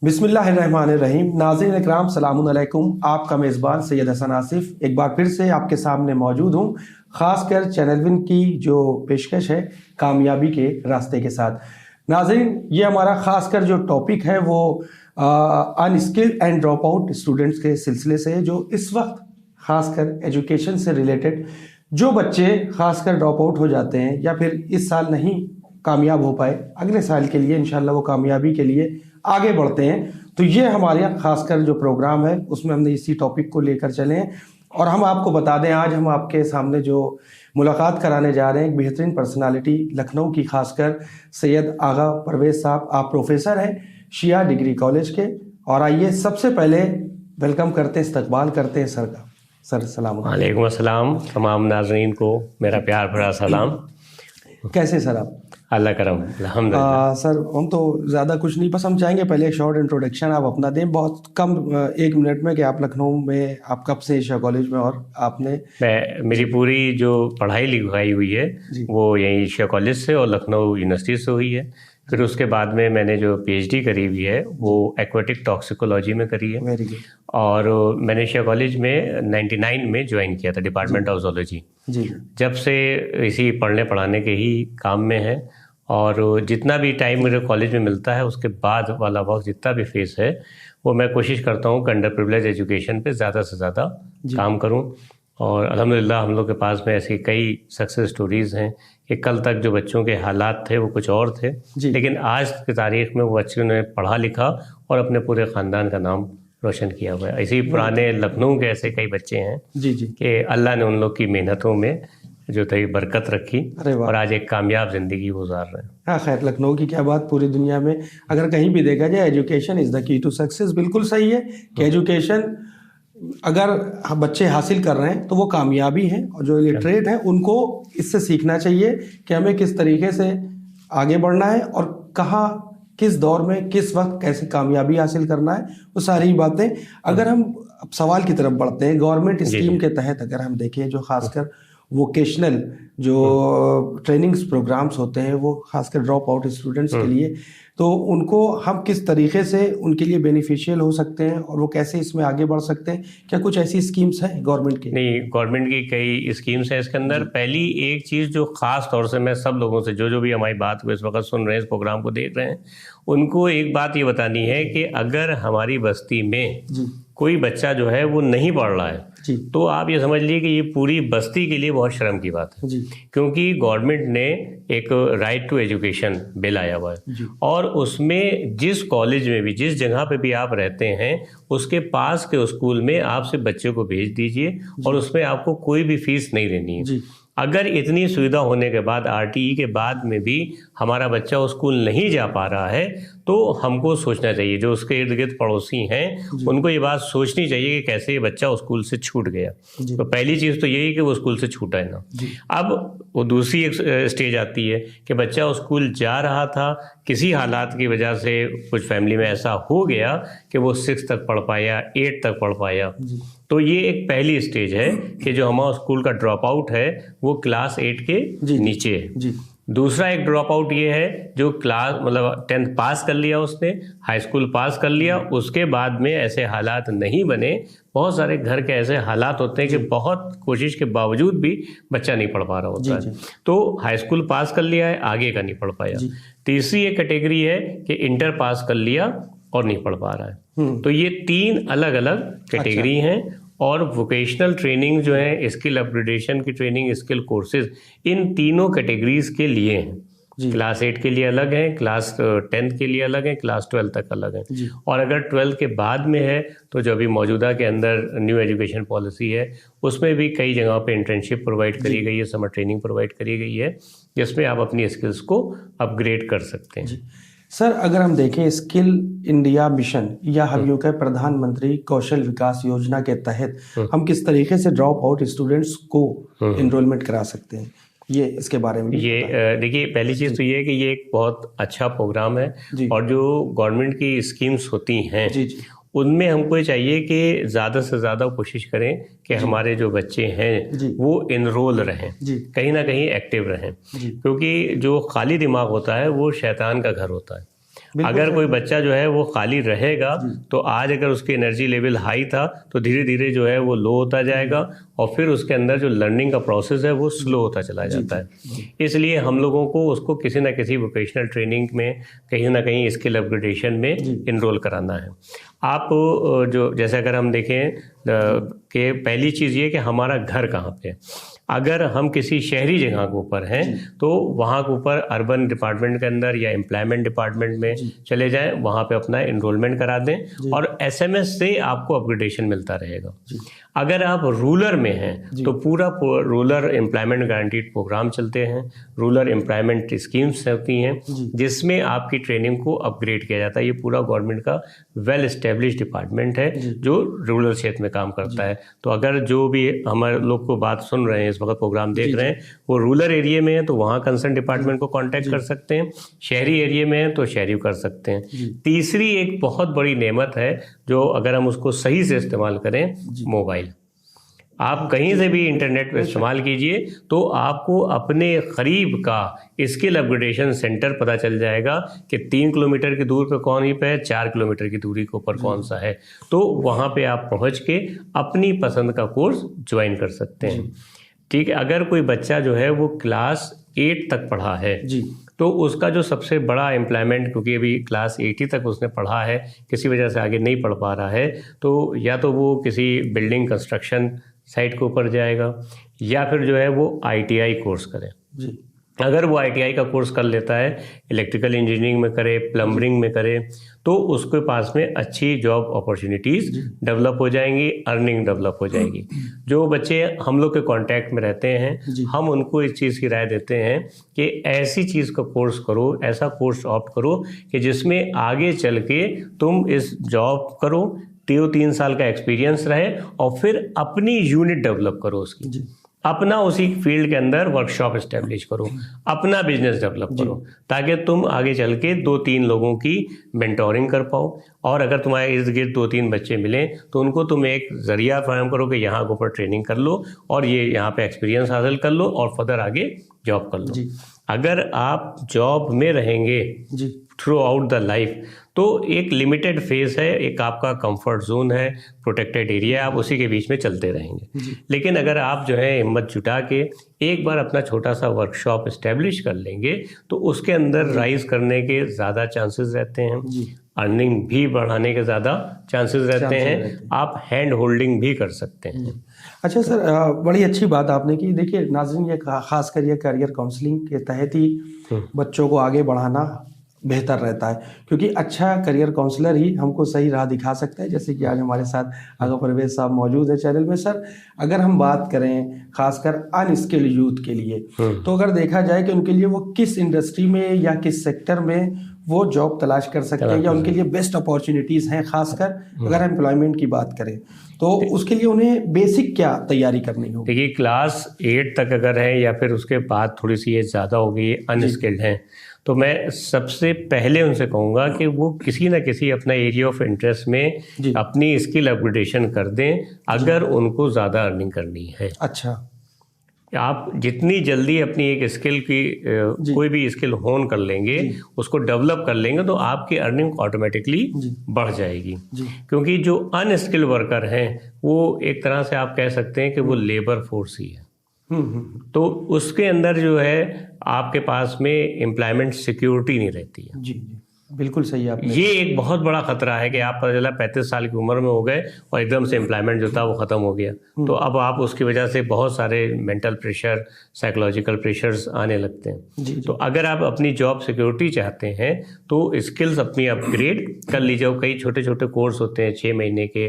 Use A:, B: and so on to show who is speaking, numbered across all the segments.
A: बिस्मिल्लाहिर्रहमानिर्रहीम। नाज़रीन इकराम, सलामुन अलैकुम। आपका मेज़बान सैयद हसन आसिफ एक बार फिर से आपके सामने मौजूद हूँ, ख़ासकर चैनल विन की जो पेशकश है कामयाबी के रास्ते के साथ। नाज़रीन, ये हमारा ख़ासकर जो टॉपिक है वो unskilled and drop out students के सिलसिले से है, जो इस वक्त ख़ासकर एजुकेशन से रिलेटेड जो बच्चे ख़ासकर ड्रॉप आउट हो जाते हैं या फिर इस साल नहीं कामयाब हो पाए, अगले साल के लिए इंशाल्लाह वो कामयाबी के लिए आगे बढ़ते हैं। तो ये हमारे यहाँ खासकर जो प्रोग्राम है उसमें हमने इसी टॉपिक को लेकर चले हैं। और हम आपको बता दें, आज हम आपके सामने जो मुलाकात कराने जा रहे हैं एक बेहतरीन पर्सनालिटी लखनऊ की, खासकर सैयद आगा परवेज़ साहब। आप प्रोफेसर हैं शिया डिग्री कॉलेज के। और आइए सबसे पहले वेलकम करते हैं, इस्तकबाल करते हैं सर का। सर सलाम
B: वालेकुम अस्सलाम। तमाम नाज़रीन को मेरा प्यार भरा सलाम।
A: कैसे सर आप?
B: अल्लाह करम, अल्हम्दुलिल्लाह।
A: सर हम तो ज़्यादा कुछ नहीं, बस हम चाहेंगे पहले एक शॉर्ट इंट्रोडक्शन आप अपना दें, बहुत कम 1 मिनट में, कि आप लखनऊ में आप कब से एशिया कॉलेज में और आपने।
B: मेरी पूरी जो पढ़ाई लिखाई हुई है वो यहीं एशिया कॉलेज से और लखनऊ यूनिवर्सिटी से हुई है। फिर उसके बाद में मैंने जो पीएचडी करी हुई है वो एक्वेटिक टॉक्सिकोलॉजी में करी है।
A: Very good.
B: और मैंने एशिया कॉलेज में 99 में ज्वाइन किया था, डिपार्टमेंट ऑफ ज़ूलॉजी।
A: जी।
B: जब से इसी पढ़ने पढ़ाने के ही काम में है, और जितना भी टाइम मेरे कॉलेज में मिलता है उसके बाद वाला वक्त जितना भी फेस है वो मैं कोशिश करता हूँ कि अंडर प्रिविलेज एजुकेशन पे ज़्यादा से ज़्यादा काम करूँ। और अल्हम्दुलिल्लाह हम लोग के पास में ऐसी कई सक्सेस स्टोरीज़ हैं कि कल तक जो बच्चों के हालात थे वो कुछ और थे, लेकिन आज की तारीख में वो बच्चों ने पढ़ा लिखा और अपने पूरे ख़ानदान का नाम रोशन किया हुआ है। इसी पुराने लखनऊ के ऐसे कई बच्चे हैं कि अल्लाह ने उन लोग की मेहनतों में जो थी बरकत रखी और आज एक कामयाब ज़िंदगी गुजार रहे हैं।
A: हाँ, खैर लखनऊ की क्या बात, पूरी दुनिया में अगर कहीं भी देखा जाए education is the key to success. बिल्कुल सही है कि एजुकेशन अगर बच्चे हासिल कर रहे हैं तो वो कामयाबी है, और जो इलिटरेट हैं उनको इससे सीखना चाहिए कि हमें किस तरीके से आगे बढ़ना है और कहाँ किस दौर में किस वक्त कैसे कामयाबी हासिल करना है, वो सारी बातें। अगर हम सवाल की तरफ बढ़ते हैं, गवर्नमेंट स्कीम के तहत अगर हम देखें, जो खासकर वोकेशनल जो ट्रेनिंग्स प्रोग्राम्स होते हैं वो खासकर ड्रॉप आउट स्टूडेंट्स के लिए, तो उनको हम किस तरीके से उनके लिए बेनिफिशियल हो सकते हैं और वो कैसे इसमें आगे बढ़ सकते हैं? क्या कुछ ऐसी स्कीम्स हैं गवर्नमेंट की?
B: नहीं, गवर्नमेंट की कई स्कीम्स हैं इसके अंदर। पहली एक चीज़ जो ख़ास तौर से मैं सब लोगों से जो भी हमारी बात को इस वक्त सुन रहे हैं, इस प्रोग्राम को देख रहे हैं, उनको एक बात ये बतानी है कि अगर हमारी बस्ती में कोई बच्चा जो है वो नहीं पढ़ रहा है तो आप ये समझ लीजिए कि ये पूरी बस्ती के लिए बहुत शर्म की बात है। क्योंकि गवर्नमेंट ने एक राइट टू एजुकेशन बिल आया हुआ है, और उसमें जिस कॉलेज में भी जिस जगह पे भी आप रहते हैं उसके पास के स्कूल में आप सिर्फ बच्चे को भेज दीजिए और उसमें आपको कोई भी फीस नहीं देनी है। अगर इतनी सुविधा होने के बाद आरटीई के बाद में भी हमारा बच्चा उस स्कूल नहीं जा पा रहा है तो हमको सोचना चाहिए, जो उसके इर्द गिर्द पड़ोसी हैं उनको ये बात सोचनी चाहिए कि कैसे ये बच्चा उस स्कूल से छूट गया। तो पहली चीज़ तो यही कि वो स्कूल से छूटा है ना। अब वो दूसरी एक स्टेज आती है कि बच्चा उस स्कूल जा रहा था, किसी हालात की वजह से कुछ फैमिली में ऐसा हो गया कि वो 6 तक पढ़ पाया, 8 तक पढ़ पाया, तो ये एक पहली स्टेज है कि जो हमारा स्कूल का ड्रॉप आउट है वो क्लास 8 के नीचे है। दूसरा एक ड्रॉप आउट ये है जो क्लास मतलब 10th पास कर लिया, उसने हाई स्कूल पास कर लिया, उसके बाद में ऐसे हालात नहीं बने। बहुत सारे घर के ऐसे हालात होते हैं कि बहुत कोशिश के बावजूद भी बच्चा नहीं पढ़ पा रहा होता है, तो हाई स्कूल पास कर लिया है, आगे का नहीं पढ़ पाया। तीसरी एक कैटेगरी है कि इंटर पास कर लिया और नहीं पढ़ पा रहा है। तो ये 3 अलग अलग कैटेगरी हैं। और वोकेशनल ट्रेनिंग जो है, स्किल अपग्रेडेशन की ट्रेनिंग, स्किल कोर्सेज, इन तीनों कैटेगरीज के लिए हैं। क्लास 8 के लिए अलग है, क्लास 10th के लिए अलग है, क्लास 12 तक अलग है। और अगर 12 के बाद में है तो जो अभी मौजूदा के अंदर न्यू एजुकेशन पॉलिसी है उसमें भी कई जगहों पे इंटर्नशिप प्रोवाइड करी गई है, समर ट्रेनिंग प्रोवाइड करी गई है, जिसमें आप अपनी स्किल्स को अपग्रेड कर सकते हैं।
A: सर अगर हम देखें स्किल इंडिया मिशन या हम यूं कहें प्रधानमंत्री कौशल विकास योजना के तहत हम किस तरीके से ड्रॉप आउट स्टूडेंट्स को एनरोलमेंट करा सकते हैं, ये इसके बारे में?
B: ये देखिए, पहली चीज़ तो ये है कि ये एक बहुत अच्छा प्रोग्राम है, और जो गवर्नमेंट की स्कीम्स होती हैं उनमें हमको ये चाहिए कि ज़्यादा से ज़्यादा कोशिश करें कि हमारे जो बच्चे हैं वो इनरोल रहें, कहीं ना कहीं एक्टिव रहें, क्योंकि जो खाली दिमाग होता है वो शैतान का घर होता है। अगर कोई बच्चा जो है वो खाली रहेगा तो आज अगर उसकी एनर्जी लेवल हाई था तो धीरे धीरे जो है वो लो होता जाएगा और फिर उसके अंदर जो लर्निंग का प्रोसेस है वो स्लो होता चला जाता है। इसलिए हम लोगों को उसको किसी ना किसी वोकेशनल ट्रेनिंग में कहीं ना कहीं स्किल अपग्रेडेशन में इनरोल कराना है। आप जो जैसे अगर हम देखें कि पहली चीज़ ये कि हमारा घर कहाँ पे, अगर हम किसी शहरी जगह के ऊपर हैं तो वहाँ के ऊपर अर्बन डिपार्टमेंट के अंदर या एम्प्लॉयमेंट डिपार्टमेंट में चले जाएं, वहाँ पे अपना इनरोलमेंट करा दें और एसएमएस से आपको अपग्रेडेशन मिलता रहेगा। अगर आप रूरल में हैं तो पूरा रूरल एम्प्लॉयमेंट गारंटीड प्रोग्राम चलते हैं, रूरल एम्प्लॉयमेंट स्कीम्स होती हैं जिसमें आपकी ट्रेनिंग को अपग्रेड किया जाता है। ये पूरा गवर्नमेंट का वेल एस्टेब्लिश डिपार्टमेंट है जो रूरल क्षेत्र में काम करता है। तो अगर जो भी हमारे लोग को बात सुन रहे हैं, इस वक्त प्रोग्राम देख रहे हैं, वो रूरल एरिया में है तो वहाँ कंसर्न डिपार्टमेंट को कांटेक्ट कर सकते हैं, शहरी एरिया में है तो शहरी कर सकते हैं। तीसरी एक बहुत बड़ी नेमत है जो अगर हम उसको सही से इस्तेमाल करें, मोबाइल। आप कहीं से भी इंटरनेट पर इस्तेमाल कीजिए तो आपको अपने करीब का स्किल अपग्रेडेशन सेंटर पता चल जाएगा कि 3 किलोमीटर की दूर पे कौन ही पे है, 4 किलोमीटर की दूरी के ऊपर कौन सा है। तो वहाँ पे आप पहुँच के अपनी पसंद का कोर्स ज्वाइन कर सकते हैं। ठीक है, अगर कोई बच्चा जो है वो क्लास 8 तक पढ़ा है तो उसका जो सबसे बड़ा एम्प्लॉयमेंट, क्योंकि अभी क्लास 8 तक उसने पढ़ा है, किसी वजह से आगे नहीं पढ़ पा रहा है, तो या तो वो किसी बिल्डिंग कंस्ट्रक्शन साइट के ऊपर जाएगा या फिर जो है वो आईटीआई कोर्स करे। अगर वो आईटीआई का कोर्स कर लेता है, इलेक्ट्रिकल इंजीनियरिंग में करे, प्लम्बरिंग में करे, तो उसके पास में अच्छी जॉब अपॉर्चुनिटीज़ डेवलप हो जाएंगी, अर्निंग डेवलप हो जाएगी। जो बच्चे हम लोग के कांटेक्ट में रहते हैं, हम उनको इस चीज़ की राय देते हैं कि ऐसी चीज़ का कोर्स करो, ऐसा कोर्स ऑप्ट करो कि जिसमें आगे चल के तुम इस जॉब करो, 3 साल का एक्सपीरियंस रहे और फिर अपनी यूनिट डेवलप करो उसकी, अपना उसी फील्ड के अंदर वर्कशॉप इस्टेब्लिश करो, अपना बिजनेस डेवलप करो, ताकि तुम आगे चल के 2-3 लोगों की मेंटोरिंग कर पाओ। और अगर तुम्हारे इर्द गिर्द 2-3 बच्चे मिलें तो उनको तुम एक जरिया फराहम करो कि यहाँ के ऊपर ट्रेनिंग कर लो और ये यहाँ पे एक्सपीरियंस हासिल कर लो और फर्दर आगे जॉब कर लो। अगर आप जॉब में रहेंगे थ्रू आउट द लाइफ तो एक लिमिटेड फेज है, एक आपका कंफर्ट जोन है, प्रोटेक्टेड एरिया है, आप उसी के बीच में चलते रहेंगे। लेकिन अगर आप जो है हिम्मत जुटा के एक बार अपना छोटा सा वर्कशॉप इस्टेब्लिश कर लेंगे तो उसके अंदर राइज करने के ज़्यादा चांसेस रहते हैं, अर्निंग भी बढ़ाने के ज़्यादा चांसेस रहते हैं, आप हैंड होल्डिंग भी कर सकते हैं।
A: अच्छा सर, बड़ी अच्छी बात आपने की। देखिए नाज़रीन, ये खासकर ये करियर काउंसलिंग के तहत ही बच्चों को आगे बढ़ाना बेहतर रहता है, क्योंकि अच्छा करियर काउंसलर ही हमको सही राह दिखा सकता है। जैसे कि आज हमारे साथ आगा परवेज साहब मौजूद है चैनल में। सर, अगर हम बात करें खासकर अनस्किल्ड यूथ के लिए, तो अगर देखा जाए कि उनके लिए वो किस इंडस्ट्री में या किस सेक्टर में वो जॉब तलाश कर सकते हैं या उनके लिए बेस्ट अपॉर्चुनिटीज़ हैं, खासकर अगर एम्प्लॉयमेंट की बात करें तो उसके लिए उन्हें बेसिक क्या तैयारी करनी होगी?
B: देखिए, क्लास 8 तक अगर है या फिर उसके बाद थोड़ी सी एज ज़्यादा हो गई, अनस्किल्ड हैं, तो मैं सबसे पहले उनसे कहूँगा कि वो किसी न किसी अपना एरिया ऑफ इंटरेस्ट में अपनी स्किल अपग्रेडेशन कर दें, अगर उनको ज़्यादा अर्निंग करनी है।
A: अच्छा,
B: आप जितनी जल्दी अपनी एक स्किल की कोई भी स्किल होन कर लेंगे, उसको डेवलप कर लेंगे, तो आपकी अर्निंग ऑटोमेटिकली बढ़ जाएगी। क्योंकि जो अनस्किल्ड वर्कर हैं वो एक तरह से आप कह सकते हैं कि वो लेबर फोर्स ही है। तो उसके अंदर जो है आपके पास में एम्प्लॉयमेंट सिक्योरिटी नहीं रहती है।
A: जी, बिल्कुल सही आपने।
B: ये एक बहुत बड़ा खतरा है कि आप पता चला 35 साल की उम्र में हो गए और एकदम से एम्प्लॉयमेंट जो था वो ख़त्म हो गया, तो अब आप उसकी वजह से बहुत सारे मेंटल प्रेशर, साइकोलॉजिकल प्रेशर्स आने लगते हैं। तो अगर आप अपनी जॉब सिक्योरिटी चाहते हैं तो स्किल्स अपनी अपग्रेड कर लीजिए। कई छोटे छोटे कोर्स होते हैं 6 महीने के,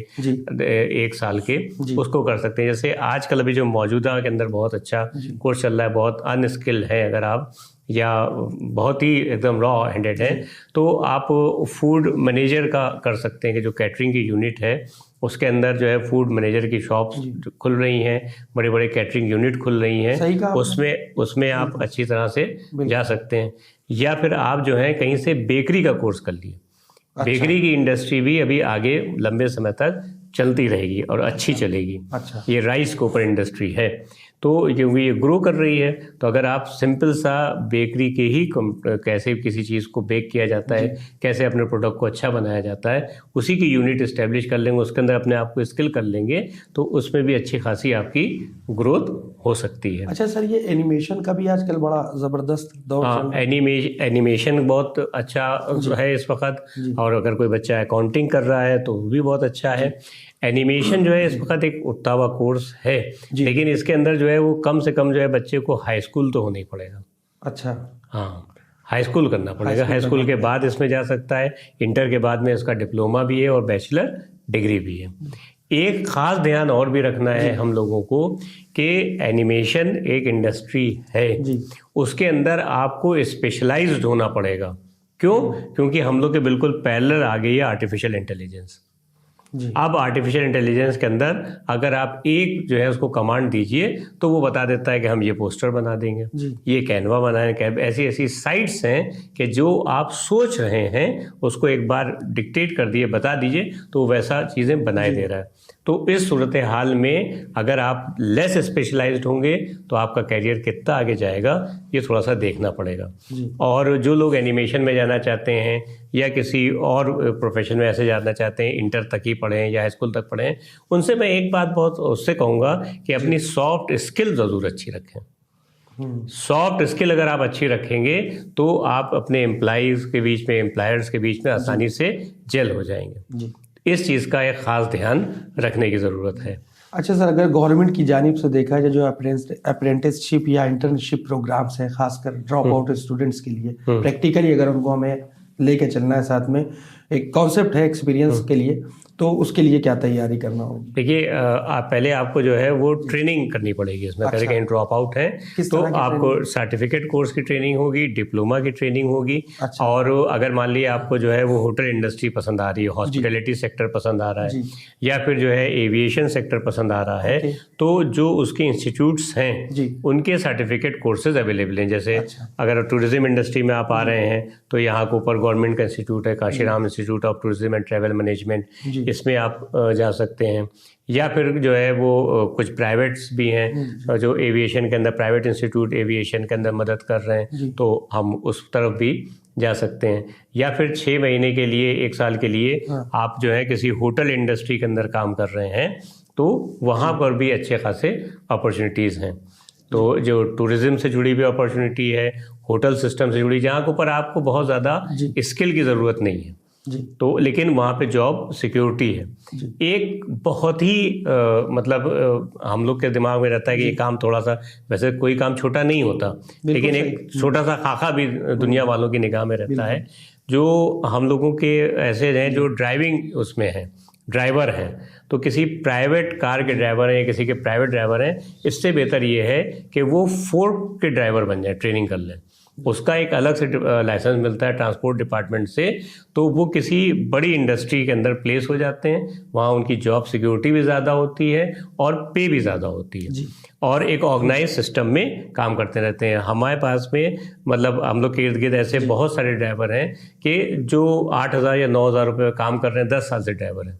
B: 1 साल के, उसको कर सकते हैं। जैसे आजकल अभी जो मौजूदा के अंदर बहुत अच्छा कोर्स चल रहा है, बहुत अनस्किल्ड है अगर आप या बहुत ही एकदम रॉ हैंडेड है, तो आप फूड मैनेजर का कर सकते हैं कि जो कैटरिंग की यूनिट है उसके अंदर जो है फूड मैनेजर की शॉप्स खुल रही हैं, बड़े बड़े कैटरिंग यूनिट खुल रही हैं, उसमें आप अच्छी तरह से जा सकते हैं। या फिर आप जो है कहीं से बेकरी का कोर्स कर लिए। अच्छा। बेकरी की इंडस्ट्री भी अभी आगे लंबे समय तक चलती रहेगी और अच्छी चलेगी।
A: अच्छा।
B: ये राइस के ऊपर इंडस्ट्री है, तो क्योंकि ये ग्रो कर रही है, तो अगर आप सिंपल सा बेकरी के ही कैसे किसी चीज़ को बेक किया जाता है, कैसे अपने प्रोडक्ट को अच्छा बनाया जाता है, उसी की यूनिट इस्टेब्लिश कर लेंगे, उसके अंदर अपने आप को स्किल कर लेंगे, तो उसमें भी अच्छी खासी आपकी ग्रोथ हो सकती है।
A: अच्छा सर, ये एनिमेशन का भी आजकल बड़ा ज़बरदस्त दौर चल रहा है।
B: एनिमेशन बहुत अच्छा है इस वक्त, और अगर कोई बच्चा अकाउंटिंग कर रहा है तो वो भी बहुत अच्छा है। एनिमेशन जो है इस वक्त एक उठता हुआ कोर्स है, लेकिन इसके अंदर जो है वो कम से कम जो है बच्चे को हाई स्कूल तो होना ही पड़ेगा।
A: अच्छा,
B: हाँ, हाई स्कूल करना पड़ेगा। हाई स्कूल के बाद इसमें जा सकता है, इंटर के बाद में इसका डिप्लोमा भी है और बैचलर डिग्री भी है। एक खास ध्यान और भी रखना है हम लोगों को कि एनिमेशन एक इंडस्ट्री है, उसके अंदर आपको स्पेशलाइज्ड होना पड़ेगा। क्यों? क्योंकि हम लोग के बिल्कुल पैरेलल आ गई है आर्टिफिशियल इंटेलिजेंस। अब आर्टिफिशियल इंटेलिजेंस के अंदर अगर आप एक जो है उसको कमांड दीजिए तो वो बता देता है कि हम ये पोस्टर बना देंगे, ये कैनवा बनाएंगे। ऐसी ऐसी साइट्स हैं कि जो आप सोच रहे हैं उसको एक बार डिक्टेट कर दिए, बता दीजिए, तो वैसा चीज़ें बनाए दे रहा है। तो इस सूरत हाल में अगर आप लेस स्पेशलाइज्ड होंगे तो आपका कैरियर कितना आगे जाएगा, ये थोड़ा सा देखना पड़ेगा। और जो लोग एनिमेशन में जाना चाहते हैं या किसी और प्रोफेशन में ऐसे जाना चाहते हैं, इंटर तक ही पढ़ें या हाई स्कूल तक पढ़ें, उनसे मैं एक बात बहुत उससे कहूँगा कि अपनी सॉफ्ट स्किल ज़रूर अच्छी रखें। सॉफ्ट स्किल अगर आप अच्छी रखेंगे तो आप अपने एम्प्लॉइज़ के बीच में, एम्प्लॉयर्स के बीच में आसानी से जेल हो जाएंगे। इस चीज़ का एक ख़ास ध्यान रखने की ज़रूरत है।
A: अच्छा सर, अगर गवर्नमेंट की जानिब से देखा जाए जो अप्रेंटिसशिप या इंटर्नशिप प्रोग्राम्स हैं, खासकर ड्रॉप आउट स्टूडेंट्स के लिए, प्रैक्टिकली अगर उनको हमें लेके चलना है, साथ में एक कॉन्सेप्ट है एक्सपीरियंस के लिए, तो उसके लिए क्या तैयारी करना होगी?
B: देखिए, पहले आपको जो है वो ट्रेनिंग करनी पड़ेगी इसमें। अच्छा। कहीं ड्रॉप आउट है तो आपको सर्टिफिकेट कोर्स की ट्रेनिंग होगी, डिप्लोमा की ट्रेनिंग होगी। अच्छा। और अगर मान लीजिए आपको जो है वो होटल इंडस्ट्री पसंद आ रही है, हॉस्पिटैलिटी सेक्टर पसंद आ रहा है, या फिर जो है एविएशन सेक्टर पसंद आ रहा है, तो जो उसके इंस्टीट्यूट्स हैं उनके सर्टिफिकेट कोर्सेज अवेलेबल हैं। जैसे अगर टूरिज्म इंडस्ट्री में आप आ रहे हैं तो यहाँ के ऊपर गवर्नमेंट का इंस्टीट्यूट है, Kashiram institute of tourism and travel management, इसमें आप जा सकते हैं। या फिर जो है वो कुछ प्राइवेट्स भी हैं जो एविएशन के अंदर, प्राइवेट इंस्टीट्यूट एविएशन के अंदर मदद कर रहे हैं, तो हम उस तरफ भी जा सकते हैं। या फिर 6 महीने के लिए, 1 साल के लिए आप जो है किसी होटल इंडस्ट्री के अंदर काम कर रहे हैं, तो वहाँ पर भी अच्छे खासे अपॉर्चुनिटीज़ हैं। तो जो टूरिज्म से जुड़ी हुई अपॉर्चुनिटी है, होटल सिस्टम से जुड़ी, जहाँ के ऊपर आपको बहुत ज़्यादा स्किल की ज़रूरत नहीं है, तो लेकिन वहाँ पे जॉब सिक्योरिटी है। एक बहुत ही हम लोग के दिमाग में रहता है कि ये काम थोड़ा सा, वैसे कोई काम छोटा नहीं होता, लेकिन एक छोटा सा खाका भी दुनिया वालों की निगाह में रहता है। जो हम लोगों के ऐसे हैं जो ड्राइविंग उसमें हैं, ड्राइवर हैं, तो किसी प्राइवेट कार के ड्राइवर हैं या किसी के प्राइवेट ड्राइवर हैं, इससे बेहतर ये है कि वो फोर्ड के ड्राइवर बन जाए, ट्रेनिंग कर लें। उसका एक अलग से लाइसेंस मिलता है ट्रांसपोर्ट डिपार्टमेंट से, तो वो किसी बड़ी इंडस्ट्री के अंदर प्लेस हो जाते हैं। वहाँ उनकी जॉब सिक्योरिटी भी ज़्यादा होती है और पे भी ज़्यादा होती है, और एक ऑर्गेनाइज सिस्टम में काम करते रहते हैं। हमारे पास में हम लोग के इर्द गिर्द ऐसे बहुत सारे ड्राइवर हैं कि जो 8,000 या 9,000 रुपये काम कर रहे हैं, 10 साल से ड्राइवर हैं।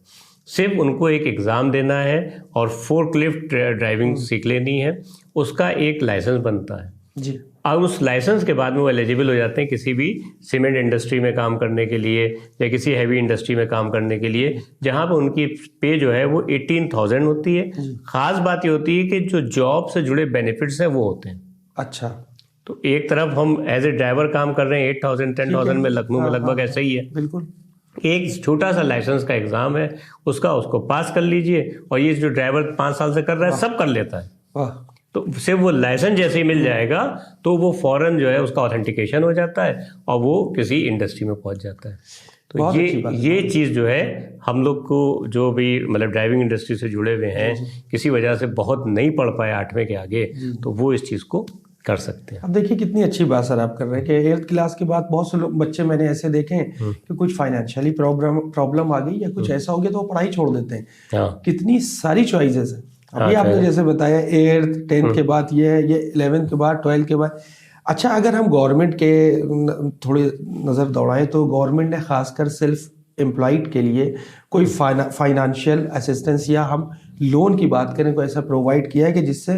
B: सिर्फ उनको एक एग्ज़ाम देना है और फोर्कलिफ्ट ड्राइविंग सीख लेनी है, उसका एक लाइसेंस बनता है जी। अब उस लाइसेंस के बाद में वो एलिजिबल हो जाते हैं किसी भी सीमेंट इंडस्ट्री में काम करने के लिए या किसी हैवी इंडस्ट्री में काम करने के लिए, जहाँ पर उनकी पे जो है वो 18,000 होती है। ख़ास बात ये होती है कि जो जॉब से जुड़े बेनिफिट्स हैं वो होते हैं।
A: अच्छा,
B: तो एक तरफ हम एज ए ड्राइवर काम कर रहे हैं 8,000 10,000 में, लखनऊ में लगभग ऐसा ही है।
A: बिल्कुल,
B: एक छोटा सा लाइसेंस का एग्ज़ाम है, उसको पास कर लीजिए, और ये जो ड्राइवर 5 साल से कर रहा है सब कर लेता है। तो सिर्फ वो लाइसेंस जैसे ही मिल जाएगा तो वो फौरन जो है उसका ऑथेंटिकेशन हो जाता है और वो किसी इंडस्ट्री में पहुंच जाता है। तो ये चीज़ जो है हम लोग को, जो भी ड्राइविंग इंडस्ट्री से जुड़े हुए हैं, किसी वजह से बहुत नहीं पढ़ पाए 8वें के आगे, तो वो इस चीज़ को कर सकते हैं।
A: अब देखिए कितनी अच्छी बात सर आप कर रहे हैं कि 8th क्लास के बाद बहुत से लोग, बच्चे मैंने ऐसे देखे हैं कि कुछ फाइनेंशियली प्रॉब्लम आ गई या कुछ ऐसा हो गया तो वो पढ़ाई छोड़ देते हैं। कितनी सारी चॉइसेस है। अभी आपने जैसे बताया 8th 10th के बाद ये 11th के बाद 12th के बाद। अच्छा, अगर हम गवर्नमेंट के थोड़ी नज़र दौड़ाएं तो गवर्नमेंट ने खासकर सेल्फ एम्प्लॉयड के लिए कोई फाइनेंशियल असिस्टेंस या हम लोन की बात करें, कोई ऐसा प्रोवाइड किया है कि जिससे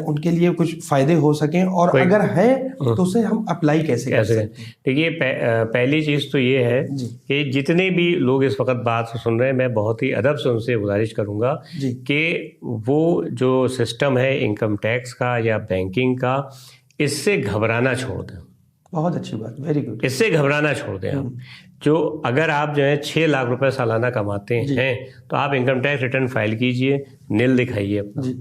A: उनके लिए कुछ फायदे हो सकें, और अगर है तो उसे हम अप्लाई कैसे कर सकते हैं?
B: देखिए, पहली चीज़ तो ये है कि जितने भी लोग इस वक्त बात सुन रहे हैं, मैं बहुत ही अदब से उनसे गुजारिश करूंगा कि वो जो सिस्टम है इनकम टैक्स का या बैंकिंग का, इससे घबराना छोड़ दें।
A: बहुत अच्छी बात, वेरी गुड। इससे
B: घबराना छोड़ दें आप। जो अगर आप जो है 6 लाख रुपए सालाना कमाते हैं तो आप इनकम टैक्स रिटर्न फाइल कीजिए, नील दिखाइए अपना।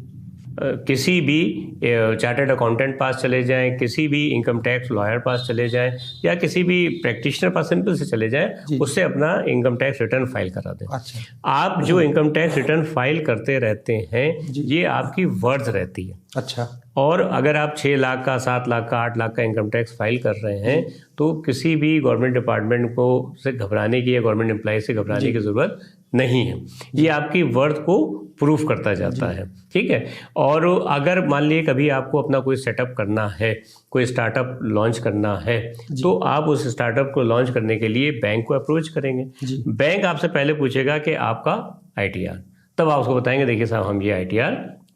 B: किसी भी चार्टर्ड अकाउंटेंट पास चले जाएं, किसी भी इनकम टैक्स लॉयर पास चले जाएं, या किसी भी प्रैक्टिशनर पास सिंपल से चले जाएं, उससे अपना इनकम टैक्स रिटर्न फाइल करा दें।
A: अच्छा।
B: आप जो इनकम टैक्स रिटर्न फाइल करते रहते हैं, ये आपकी वर्थ रहती है।
A: अच्छा।
B: और अगर आप 6 लाख का, 7 लाख का, 8 लाख का इनकम टैक्स फाइल कर रहे हैं, तो किसी भी गवर्नमेंट डिपार्टमेंट को से घबराने की या गवर्नमेंट एम्प्लॉय से घबराने की ज़रूरत नहीं है। ये आपकी वर्थ को प्रूफ करता जाता है, ठीक है। और अगर मान लीजिए कभी आपको अपना कोई सेटअप करना है, कोई स्टार्टअप लॉन्च करना है, तो आप उस स्टार्टअप को लॉन्च करने के लिए बैंक को अप्रोच करेंगे। बैंक आपसे पहले पूछेगा कि आपका ITR, तब आप उसको बताएंगे देखिए साहब हम ये ITR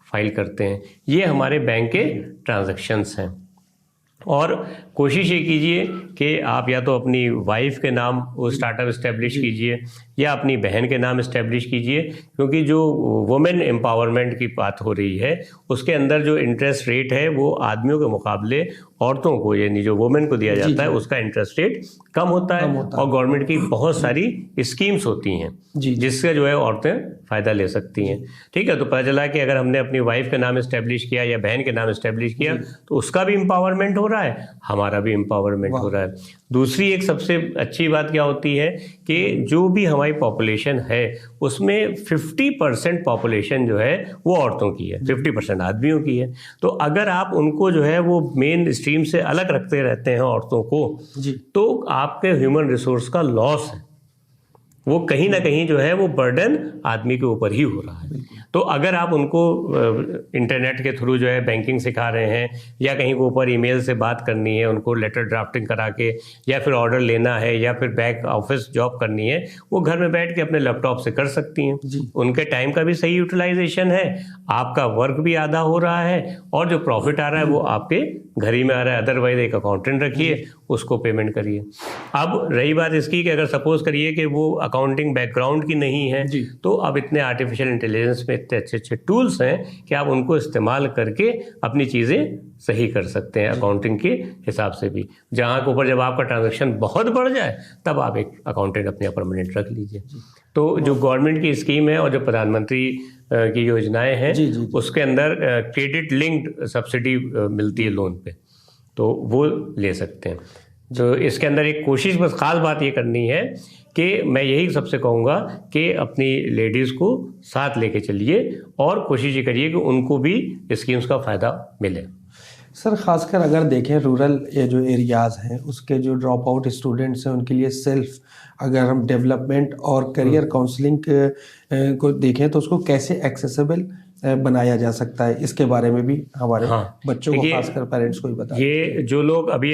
B: फाइल करते हैं, ये हमारे बैंक के ट्रांजैक्शंस हैं। और कोशिश ये कीजिए कि आप या तो अपनी वाइफ के नाम वो स्टार्टअप इस्टेब्लिश कीजिए या अपनी बहन के नाम इस्टेब्लिश कीजिए, क्योंकि जो वुमेन एम्पावरमेंट की बात हो रही है उसके अंदर जो इंटरेस्ट रेट है वो आदमियों के मुकाबले औरतों को, यानी जो वुमेन को दिया जाता है उसका इंटरेस्ट रेट कम होता है। और गवर्नमेंट की बहुत सारी स्कीम्स होती हैं जिससे जो है औरतें फ़ायदा ले सकती हैं, ठीक है। तो पता चला कि अगर हमने अपनी वाइफ के नाम इस्टेब्लिश किया या बहन के नाम इस्टेब्लिश किया तो उसका भी एम्पावरमेंट हो रहा है, हमारा भी एम्पावरमेंट हो रहा है। दूसरी एक सबसे अच्छी बात क्या होती है कि जो भी हमारी पॉपुलेशन है उसमें 50% पॉपुलेशन जो है वो औरतों की है, 50% आदमियों की है। तो अगर आप उनको जो है वो मेन स्ट्रीम से अलग रखते रहते हैं औरतों को, तो आपके ह्यूमन रिसोर्स का लॉस है, वो कहीं ना कहीं जो है वो बर्डन आदमी के ऊपर ही हो रहा है। तो अगर आप उनको इंटरनेट के थ्रू जो है बैंकिंग सिखा रहे हैं, या कहीं के ऊपर ईमेल से बात करनी है, उनको लेटर ड्राफ्टिंग करा के, या फिर ऑर्डर लेना है, या फिर बैक ऑफिस जॉब करनी है, वो घर में बैठ के अपने लैपटॉप से कर सकती हैं। उनके टाइम का भी सही यूटिलाइजेशन है, आपका वर्क भी आधा हो रहा है, और जो प्रॉफिट आ रहा है वो आपके घर ही में आ रहा है। अदरवाइज एक अकाउंटेंट रखिए, उसको पेमेंट करिए। अब रही बात इसकी कि अगर सपोज करिए कि वो अकाउंटिंग बैकग्राउंड की नहीं है, तो अब इतने आर्टिफिशियल इंटेलिजेंस में इतने अच्छे अच्छे टूल्स हैं कि आप उनको इस्तेमाल करके अपनी चीज़ें सही कर सकते हैं अकाउंटिंग के हिसाब से भी। जहाँ के ऊपर जब आपका ट्रांजैक्शन बहुत बढ़ जाए तब आप एक अकाउंटेंट अपने परमानेंट रख लीजिए। तो जो गवर्नमेंट की स्कीम है और जो प्रधानमंत्री की योजनाएं हैं उसके अंदर क्रेडिट लिंक्ड सब्सिडी मिलती है लोन पे, तो वो ले सकते हैं। तो इसके अंदर एक कोशिश, बस खास बात ये करनी है कि मैं यही सबसे कहूँगा कि अपनी लेडीज़ को साथ लेके चलिए और कोशिश ये करिए कि उनको भी स्कीम्स का फ़ायदा मिले।
A: सर, खासकर अगर देखें रूरल ये जो एरियाज़ हैं उसके जो ड्रॉप आउट स्टूडेंट्स हैं उनके लिए सेल्फ अगर हम डेवलपमेंट और करियर काउंसलिंग को देखें तो उसको कैसे एक्सेसिबल बनाया जा सकता है, इसके बारे में भी हमारे बच्चों को, खासकर पेरेंट्स को ही बता।
B: ये जो लोग अभी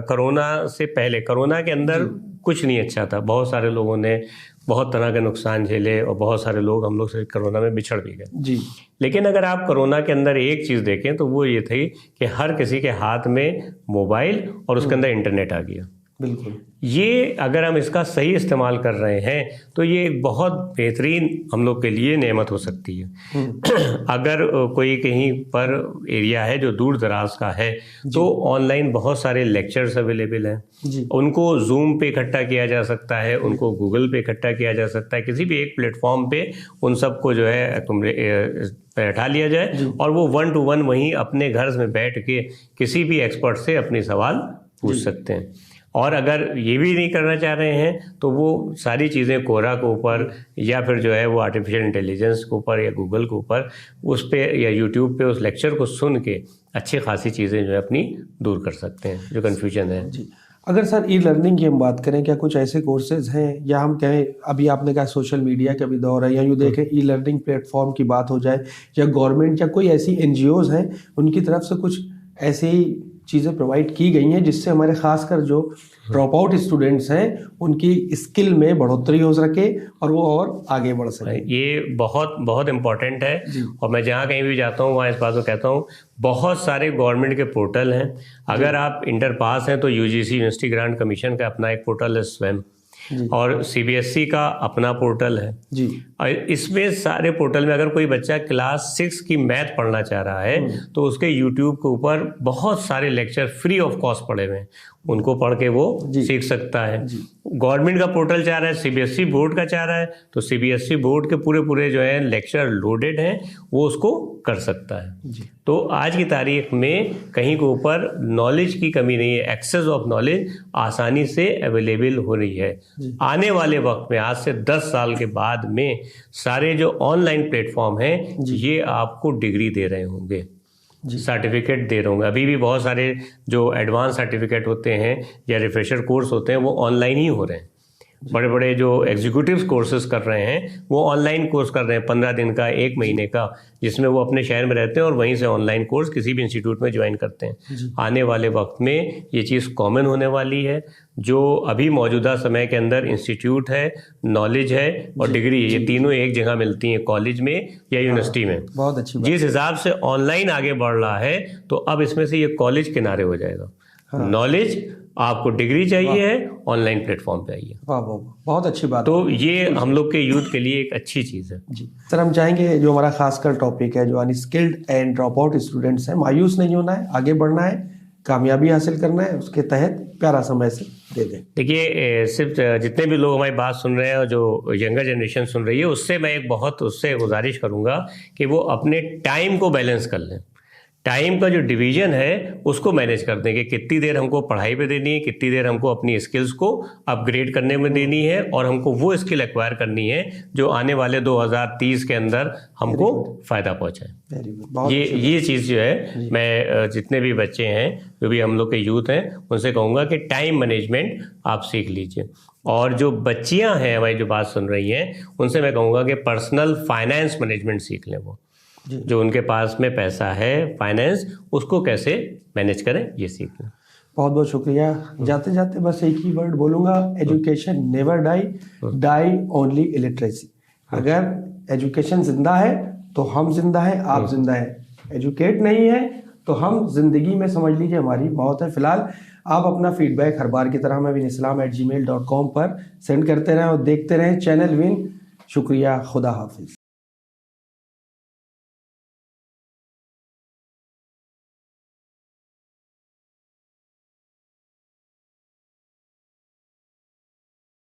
B: कोरोना से पहले, कोरोना के अंदर कुछ नहीं अच्छा था, बहुत सारे लोगों ने बहुत तरह के नुकसान झेले और बहुत सारे लोग हम लोग से कोरोना में बिछड़ भी गए। लेकिन अगर आप कोरोना के अंदर एक चीज़ देखें तो वो ये थी कि हर किसी के हाथ में मोबाइल और उसके अंदर इंटरनेट आ गया।
A: बिल्कुल,
B: ये अगर हम इसका सही इस्तेमाल कर रहे हैं तो ये एक बहुत बेहतरीन हम लोग के लिए नेमत हो सकती है। अगर कोई कहीं पर एरिया है जो दूर दराज का है तो ऑनलाइन बहुत सारे लेक्चर्स अवेलेबल हैं, उनको जूम पे इकट्ठा किया जा सकता है, उनको गूगल पे इकट्ठा किया जा सकता है, किसी भी एक प्लेटफॉर्म पे उन सबको जो है बैठा लिया जाए और वो 1 to 1 वहीं अपने घर में बैठ के किसी भी एक्सपर्ट से अपने सवाल पूछ सकते हैं। और अगर ये भी नहीं करना चाह रहे हैं तो वो सारी चीज़ें कोरा के ऊपर या फिर जो है वो आर्टिफिशियल इंटेलिजेंस के ऊपर या गूगल के ऊपर उस पर या यूट्यूब पे उस लेक्चर को सुन के अच्छी खासी चीज़ें जो है अपनी दूर कर सकते हैं जो कन्फ्यूजन है।
A: जी, अगर सर ई लर्निंग की हम बात करें, क्या कुछ ऐसे कोर्सेज हैं या हम कहें, अभी आपने कहा सोशल मीडिया का भी दौर है, या यूँ देखें ई लर्निंग प्लेटफॉर्म की बात हो जाए, या गवर्नमेंट या कोई ऐसी NGOs हैं उनकी तरफ से कुछ ऐसे ही चीज़ें प्रोवाइड की गई हैं जिससे हमारे खासकर जो ड्रॉप आउट स्टूडेंट्स हैं उनकी स्किल में बढ़ोतरी हो सके और वो और आगे बढ़ सके।
B: ये बहुत बहुत इम्पोर्टेंट है।
A: जी।
B: और मैं जहाँ कहीं भी जाता हूँ वहाँ इस बात को कहता हूँ, बहुत सारे गवर्नमेंट के पोर्टल हैं। अगर आप इंटर पास हैं तो यूजीसी यूनिवर्सिटी ग्रांट कमीशन का अपना एक पोर्टल है स्वयं, और सीबीएसई का अपना पोर्टल है
A: जी।
B: और इसमें सारे पोर्टल में अगर कोई बच्चा क्लास 6 की मैथ पढ़ना चाह रहा है तो उसके यूट्यूब के ऊपर बहुत सारे लेक्चर फ्री ऑफ कॉस्ट पड़े हुए हैं, उनको पढ़ के वो सीख सकता है। गवर्नमेंट का पोर्टल चाह रहा है, सीबीएसई बोर्ड का चाह रहा है, तो सीबीएसई बोर्ड के पूरे जो है लेक्चर लोडेड हैं, वो उसको कर सकता है। तो आज की तारीख में कहीं के ऊपर नॉलेज की कमी नहीं है, एक्सेस ऑफ नॉलेज आसानी से अवेलेबल हो रही है। आने वाले वक्त में आज से 10 साल के बाद में सारे जो ऑनलाइन प्लेटफॉर्म हैं ये आपको डिग्री दे रहे होंगे, सर्टिफिकेट दे रहे होंगे। अभी भी बहुत सारे जो एडवांस सर्टिफिकेट होते हैं या रिफ्रेशर कोर्स होते हैं वो ऑनलाइन ही हो रहे हैं। बड़े बड़े जो एग्जीक्यूटिव कोर्सेज कर रहे हैं वो ऑनलाइन कोर्स कर रहे हैं, 15 दिन का, 1 महीने का, जिसमें वो अपने शहर में रहते हैं और वहीं से ऑनलाइन कोर्स किसी भी इंस्टीट्यूट में ज्वाइन करते हैं। आने वाले वक्त में ये चीज़ कॉमन होने वाली है। जो अभी मौजूदा समय के अंदर इंस्टीट्यूट है, नॉलेज है और डिग्री है, ये तीनों एक जगह मिलती हैं, कॉलेज में या यूनिवर्सिटी में।
A: बहुत अच्छी बात।
B: जिस हिसाब से ऑनलाइन आगे बढ़ रहा है तो अब इसमें से ये कॉलेज किनारे हो जाएगा। नॉलेज आपको डिग्री चाहिए है, ऑनलाइन प्लेटफॉर्म पे आइए।
A: वाह वाह, बहुत अच्छी बात।
B: तो ये हम लोग के यूथ के लिए एक अच्छी चीज़ है।
A: जी सर, हम चाहेंगे जो हमारा खासकर टॉपिक है, जो unskilled and drop out students हैं, मायूस नहीं होना है, आगे बढ़ना है, कामयाबी हासिल करना है, उसके तहत प्यारा सा मैसेज दे दें।
B: देखिए, सिर्फ जितने भी लोग हमारी बात सुन रहे हैं और जो यंगर जनरेशन सुन रही है, उससे मैं उससे गुजारिश करूँगा कि वो अपने टाइम को बैलेंस कर लें। टाइम का जो डिवीजन है उसको मैनेज कर दें कि कितनी देर हमको पढ़ाई पे देनी है, कितनी देर हमको अपनी स्किल्स को अपग्रेड करने में देनी है, और हमको वो स्किल एक्वायर करनी है जो आने वाले 2030 के अंदर हमको फ़ायदा पहुँचाए। ये चीज़ जो है, मैं जितने भी बच्चे हैं, जो भी हम लोग के यूथ हैं, उनसे कहूँगा कि टाइम मैनेजमेंट आप सीख लीजिए। और जो बच्चियाँ हैं हमारी जो बात सुन रही हैं, उनसे मैं कहूँगा कि पर्सनल फाइनेंस मैनेजमेंट सीख लें। वो जो उनके पास में पैसा है, फाइनेंस, उसको कैसे मैनेज करें, ये सीखें।
A: बहुत बहुत शुक्रिया। जाते जाते बस एक ही वर्ड बोलूँगा, education never die, die only illiteracy. अगर एजुकेशन जिंदा है तो हम जिंदा हैं, आप जिंदा हैं। एजुकेट नहीं है तो हम जिंदगी में समझ लीजिए हमारी मौत है। फिलहाल आप अपना फीडबैक हर बार की तरह हमें winislam@gmail.com पर सेंड करते रहें और देखते रहें चैनल विन। शुक्रिया, खुदा हाफिज।